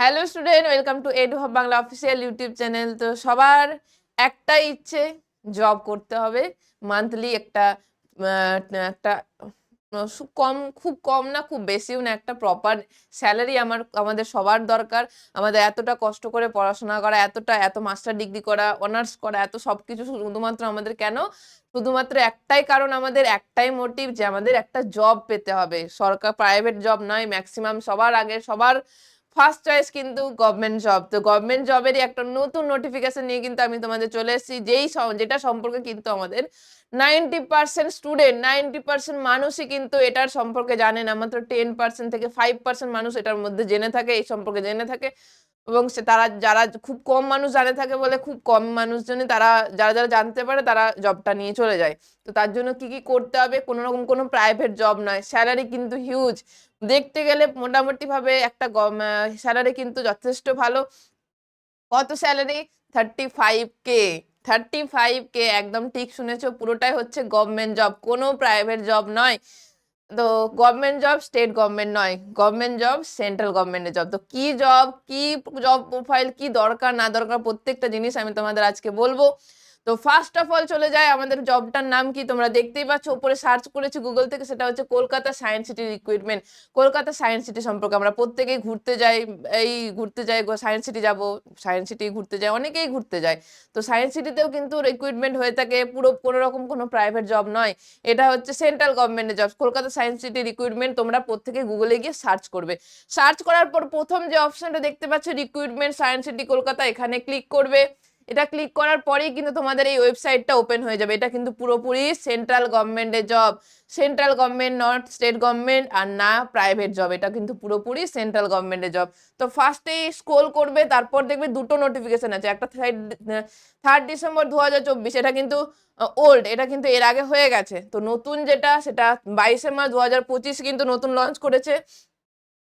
Hello student, welcome to edu hub Bangla official YouTube channel. তো সবার একটাই ইচ্ছে, জব করতে হবে। মান্থলি একটা একটা কম, খুব কম না খুব বেশিও না, একটা প্রপার স্যালারি আমাদের সবার দরকার। আমাদের এতটা কষ্ট করে পড়াশোনা করা, এত মাস্টার ডিগ্রি করা, অনার্স করা, এত সবকিছু শুধুমাত্র আমাদের কেন? শুধুমাত্র একটাই কারণ, আমাদের একটাই মোটিভ, যে আমাদের একটা জব পেতে হবে। সরকার প্রাইভেট জব নয়, ম্যাক্সিমাম সবার আগে সবার ফার্স্ট চয়েস কিন্তু গভর্নমেন্ট জব। তো গভর্নমেন্ট জবেরই একটা নতুন নোটিফিকেশন নিয়ে কিন্তু আমি তোমাদের চলে এসেছি, যেটা সম্পর্কে কিন্তু আমাদের 90% স্টুডেন্ট, 90% মানুষই কিন্তু এটার সম্পর্কে জানে না। মাত্র 10% থেকে 5% মানুষ এটার মধ্যে জেনে থাকে, এই সম্পর্কে জেনে থাকে। এবং যারা খুব কম মানুষ জানে থাকে বলে খুব কম মানুষজনই যারা জানতে পারে তারা জবটা নিয়ে চলে যায়। তো তার জন্য কি করতে হবে? কোনো রকম কোনো প্রাইভেট জব নয়, স্যালারি কিন্তু হিউজ। দেখতে গেলে মোটামুটি ভাবে একটা স্যালারি কিন্তু যথেষ্ট ভালো। কত স্যালারি? 35K। 35K, একদম ঠিক শুনেছো, পুরোটাই হচ্ছে গভর্নমেন্ট জব, কোনো প্রাইভেট জব নয়। তো গভর্নমেন্ট জব স্টেট গভর্নমেন্ট নয়, গভর্নমেন্ট জব সেন্ট্রাল গভর্নমেন্টের জব। তো কি জব প্রোফাইল, কি দরকার না দরকার, প্রত্যেকটা জিনিস আমি তোমাদের আজকে বলবো। তো ফার্স্ট অফ অল চলে যায়, আমাদের জবটার নাম কি তোমরা দেখতেই পাচ্ছ, উপরে সার্চ করেছি গুগল থেকে, সেটা হচ্ছে Kolkata science city recruitment. Kolkata science city সম্পর্কে আমরা প্রত্যেকেই ঘুরতে যাই, সায়েন্স সিটি যাব, সায়েন্স সিটি ঘুরতে যাই, অনেকেই ঘুরতে যায়। তো সায়েন্স সিটিতেও কিন্তু রিক্রুটমেন্ট হয়ে থাকে, পুরো কোনো রকম কোনো প্রাইভেট জব নয়। এটা হচ্ছে সেন্ট্রাল গভর্নমেন্টের job, Kolkata science city recruitment. তোমরা প্রত্যেকে গুগলে গিয়ে সার্চ করবে। সার্চ করার পর প্রথম যে অপশনটা দেখতে পাচ্ছ, রিক্রুটমেন্ট সায়েন্স সিটি কলকাতা, এখানে ক্লিক করবে। এটা ক্লিক করার পরেই কিন্তু তোমাদের এই ওয়েবসাইটটা ওপেন হয়ে যাবে। এটা কিন্তু পুরোপুরি সেন্ট্রাল গভর্নমেন্টের job, central government, not state government আর না প্রাইভেট জব, এটা কিন্তু পুরোপুরি সেন্ট্রাল গভর্নমেন্টের জব। তো ফার্স্টেই স্ক্রোল করবে, তারপর দেখবে দুটো নোটিফিকেশন আছে, একটা 3 ডিসেম্বর 2024, এটা কিন্তু ওল্ড, এটা কিন্তু এর আগে হয়ে গেছে। তো নতুন যেটা, সেটা 22 মার্চ 2025 কিন্তু নতুন লঞ্চ করেছে।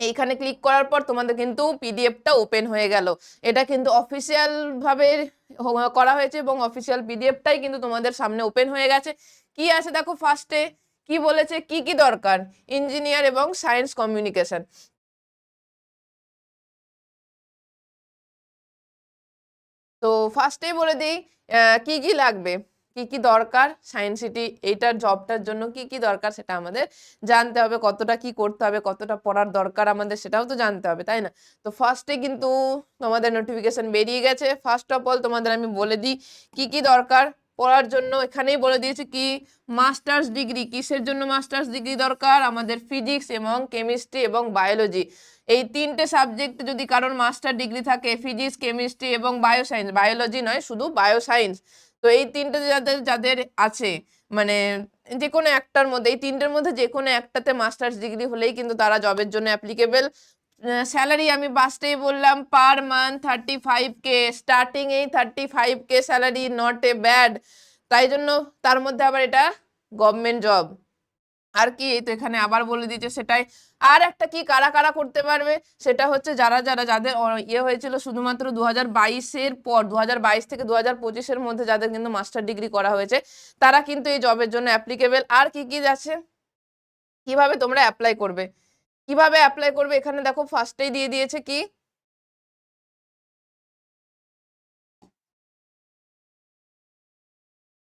এইখানে ক্লিক করার পর তোমাদের কিন্তু পিডিএফটা ওপেন হয়ে গেল। এটা কিন্তু অফিসিয়াল ভাবে করা হয়েছে এবং অফিসিয়াল পিডিএফটাই কিন্তু তোমাদের সামনে ওপেন হয়ে গেছে। কি আছে দেখো, ফার্স্টে কি বলেছে, কি কি দরকার? ইঞ্জিনিয়ার এবং সায়েন্স কমিউনিকেশন। তো ফার্স্টেই বলে দিই কি কি লাগবে, কি কি দরকার সায়েন্স সিটি এইটার জবটার জন্য, কি কি দরকার সেটা আমাদের জানতে হবে। কতটা কি করতে হবে, কতটা পড়ার দরকার আমাদের, সেটাও তো জানতে হবে, তাই না? তো ফার্স্টে কিন্তু তোমাদের নোটিফিকেশন বেরিয়ে গেছে। ফার্স্ট অফ অল তোমাদের আমি বলে দিই কি কি দরকার পড়ার জন্য। এখানেই বলে দিয়েছি কি, মাস্টার্স ডিগ্রি। কিসের জন্য মাস্টার্স ডিগ্রি দরকার? আমাদের ফিজিক্স এবং কেমিস্ট্রি এবং বায়োলজি, এই তিনটে সাবজেক্ট যদি কারোর মাস্টার ডিগ্রি থাকে, ফিজিক্স, কেমিস্ট্রি এবং বায়োসায়েন্স, বায়োলজি নয় শুধু বায়োসায়েন্স, তো এই তিনটে যাদের যাদের আছে, মানে যে কোনো একটার মধ্যে, এই তিনটের মধ্যে যে কোনো একটাতে মাস্টার্স ডিগ্রি হলেই কিন্তু তারা জবের জন্য অ্যাপ্লিকেবল। স্যালারি আমি বাসটাই বললাম, পার মান্থ 35K, স্টার্টিং এই 35K salary, not a bad. তাই জন্য তার মধ্যে আবার এটা গভর্নমেন্ট জব। আর কি, এই তো এখানে আবার বলে দিয়েছে সেটাই। আর একটা কি, কারা কারা করতে পারবে, সেটা হচ্ছে যাদের ইয়ে হয়েছিল শুধুমাত্র 2022-এর পর, 2022 থেকে 2025-এর মধ্যে যাদের কিন্তু মাস্টার ডিগ্রি করা হয়েছে, তারা কিন্তু এই জবের জন্য অ্যাপ্লিকেবল। আর কি কি আছে, কিভাবে তোমরা অ্যাপ্লাই করবে, কিভাবে অ্যাপ্লাই করবে, এখানে দেখো ফার্স্টেই দিয়ে দিয়েছে কি,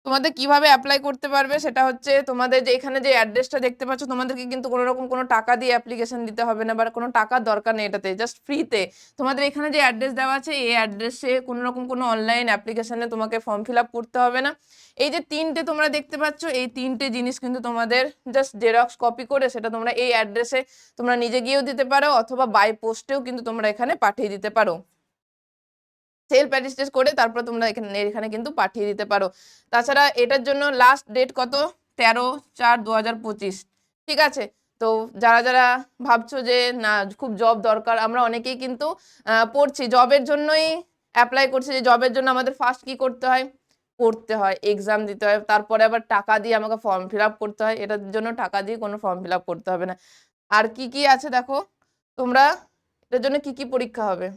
তোমাদের কিভাবে অ্যাপ্লাই করতে পারবে সেটা হচ্ছে, তোমাদের যে এখানে যে অ্যাড্রেসটা দেখতে পাচ্ছ, তোমাদেরকে কিন্তু কোনো রকম কোনো টাকা দিয়ে অ্যাপ্লিকেশন দিতে হবে না, বা কোনো টাকার দরকার নেই, এটাতে জাস্ট ফ্রিতে তোমাদের এখানে যে অ্যাড্রেস দেওয়া আছে, এই অ্যাড্রেসে কোনো রকম কোনো অনলাইন অ্যাপ্লিকেশনে তোমাকে ফর্ম ফিল আপ করতে হবে না। এই যে তিনটে তোমরা দেখতে পাচ্ছ, এই তিনটে জিনিস কিন্তু তোমাদের জাস্ট জেরক্স কপি করে সেটা তোমরা এই অ্যাড্রেসে তোমরা নিজে গিয়েও দিতে পারো, অথবা বাই পোস্টেও কিন্তু তোমরা এখানে পাঠিয়ে দিতে পারো। সেলফ অ্যাটেস্টেড করে তারপর তোমরা এখানে এখানে কিন্তু পাঠিয়ে দিতে পারো। তাছাড়া এটার জন্য লাস্ট ডেট কত? 13/4/2025। ঠিক আছে? তো যারা যারা ভাবছো যে না খুব জব দরকার, আমরা অনেকেই কিন্তু পড়ছি জবের জন্যই, অ্যাপ্লাই করছি, যে জবের জন্য আমাদের ফার্স্ট কি করতে হয়, পড়তে হয়, এক্সাম দিতে হয়, তারপরে আবার টাকা দিয়ে আমাকে ফর্ম ফিল আপ করতে হয়। এটার জন্য টাকা দিয়ে কোনো ফর্ম ফিল আপ করতে হবে না। আর কি কি আছে দেখো, তোমরা এটার জন্য কি কি পরীক্ষা হবে।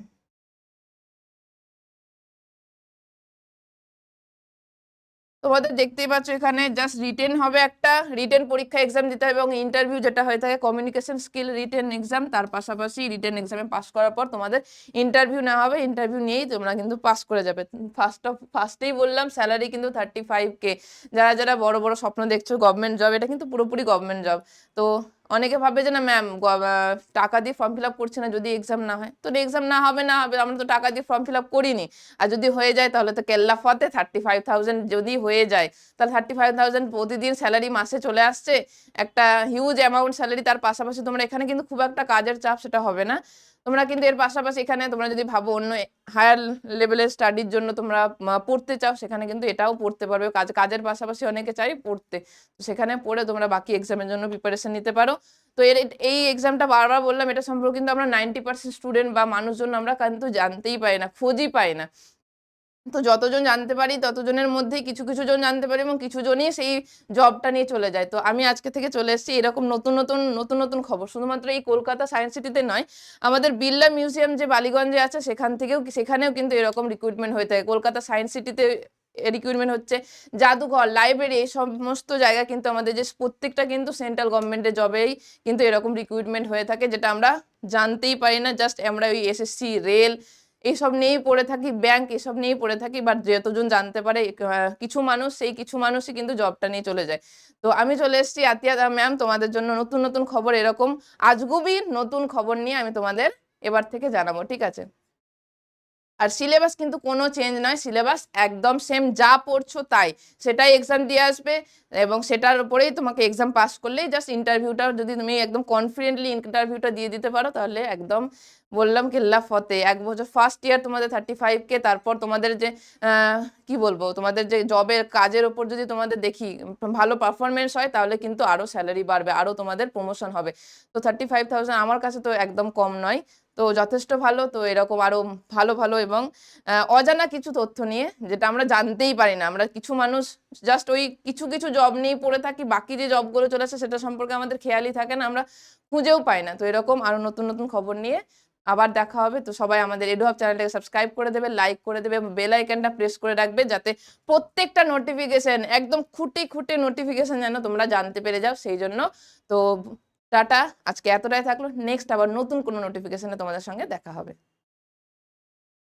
তোমাদের দেখতেই পাচ্ছ এখানে জাস্ট রিটেন হবে, একটা রিটেন পরীক্ষা এক্সাম দিতে হবে এবং ইন্টারভিউ যেটা হয়ে থাকে কমিউনিকেশন স্কিল রিটেন এক্সাম, তার পাশাপাশি রিটেন এক্সামে পাস করার পর তোমাদের ইন্টারভিউ নেওয়া হবে, ইন্টারভিউ নিয়েই তোমরা কিন্তু পাস করে যাবে। ফার্স্টেই বললাম স্যালারি কিন্তু 35K। যারা যারা বড় বড় স্বপ্ন দেখছো গভর্নমেন্ট জব, এটা কিন্তু পুরোপুরি গভর্নমেন্ট জব। তো অনেকে ভাবে যে না ম্যাম টাকা দিয়ে ফর্ম ফিল আপ করছে না, যদি এক্সাম না হয়, তো এক্সাম না হবে না হবে, আমরা তো টাকা দিয়ে ফর্ম ফিল আপ করিনি। আর যদি হয়ে যায় তাহলে তো কেল্লা ফতে 35,000 যদি হয়ে যায় তাহলে 35,000 প্রতিদিন স্যালারি মাসে চলে আসছে, একটা হিউজ অ্যামাউন্ট স্যালারি। তার পাশাপাশি তোমরা এখানে কিন্তু খুব একটা কাজের চাপ সেটা হবে না। তোমরা কিন্তু এর পাশাপাশি এখানে তোমরা যদি ভাবো অন্য হায়ার লেভেলের স্টাডির জন্য তোমরা পড়তে চাও, সেখানে কিন্তু এটাও পড়তে পারবে। কাজের পাশাপাশি অনেকে চাই পড়তে, তো সেখানে পড়ে তোমরা বাকি এক্সামের জন্য প্রিপারেশন নিতে পারো। তো এই এক্সামটা বারবার বললাম, এটা সম্পর্কে কিন্তু আমরা 90% স্টুডেন্ট বা মানুষজন আমরা কিন্তু জানতেই পাই না, খোঁজই পাই না। তো যতজন জানতে পারি ততজনের মধ্যেই কিছু কিছু জন জানতে পারি এবং কিছু জনই সেই জবটা নিয়ে চলে যায়। তো আমি আজকে থেকে চলে এসেছি এরকম নতুন নতুন নতুন নতুন খবর, শুধুমাত্র এই কলকাতা সায়েন্স সিটিতে নয়, আমাদের বিড়লা মিউজিয়াম যে বালিগঞ্জে আছে সেখানেও কিন্তু এরকম রিক্রুটমেন্ট হয়ে থাকে। কলকাতা সায়েন্স সিটিতে রিক্রুটমেন্ট হচ্ছে, জাদুঘর, লাইব্রেরি, এই সমস্ত জায়গা কিন্তু আমাদের যে প্রত্যেকটা কিন্তু সেন্ট্রাল গভর্নমেন্টের জবেই কিন্তু এরকম রিক্রুটমেন্ট হয়ে থাকে, যেটা আমরা জানতেই পারি না। জাস্ট আমরা ওই এসএসসি, রেল এইসব নিয়েই পড়ে থাকি, ব্যাংক এসব নিয়েই পড়ে থাকি, বাট যতজন জানতে পারে কিছু মানুষ, সেই কিছু মানুষই কিন্তু জবটা নিয়ে চলে যায়। তো আমি চলে এসেছি আতিয়া ম্যাম তোমাদের জন্য নতুন নতুন খবর, এরকম আজগুবি নতুন খবর নিয়ে আমি তোমাদের এবার থেকে জানাবো, ঠিক আছে? আর সিলেবাস কিন্তু কোনো চেঞ্জ নয়, সিলেবাস একদম সেম, যা পড়ছো তাই, সেটাই এক্সাম দিয়ে আসবে এবং সেটার উপরেই তোমাকে এক্সাম পাস করলেই জাস্ট ইন্টারভিউটা যদি তুমি একদম কনফিডেন্টলি ইন্টারভিউটা দিয়ে দিতে পারো, তাহলে একদম বললাম কেল্লা ফতে। 1 বছর ফার্স্ট ইয়ার তোমাদের 35K, তারপর তোমাদের যে কি বলবো, তোমাদের যে জবের কাজের ওপর যদি তোমাদের দেখি ভালো পারফরমেন্স হয়, তাহলে কিন্তু আরো স্যালারি বাড়বে, আরো তোমাদের প্রমোশন হবে। তো 35,000 আমার কাছে তো একদম কম নয়, তো যথেষ্ট ভালো। তো এরকম আরো ভালো ভালো এবং অজানা কিছু তথ্য নিয়ে, যেটা আমরা জানতেই পারি না, আমরা কিছু মানুষ জাস্ট ওই কিছু কিছু জব নিয়েই পড়ে থাকি, বাকি যে জবগুলো চলে আসে সেটা সম্পর্কে আমাদের খেয়ালই থাকে না, আমরা খুঁজেও পাই না। তো এরকম আরো নতুন নতুন খবর নিয়ে আবার দেখা হবে। তো সবাই আমাদের এডুহাব চ্যানেলটাকে সাবস্ক্রাইব করে দেবে, লাইক করে দেবে, বেল আইকনটা প্রেস করে রাখবে, যাতে প্রত্যেকটা নোটিফিকেশন একদম খুঁটে খুঁটে নোটিফিকেশন যেন তোমরা জানতে পেরে যাও, সেই জন্য। তো টাটা, আজকে এতটাই থাকলো, নেক্সট আবার নতুন কোনো নোটিফিকেশনে তোমাদের সঙ্গে দেখা হবে।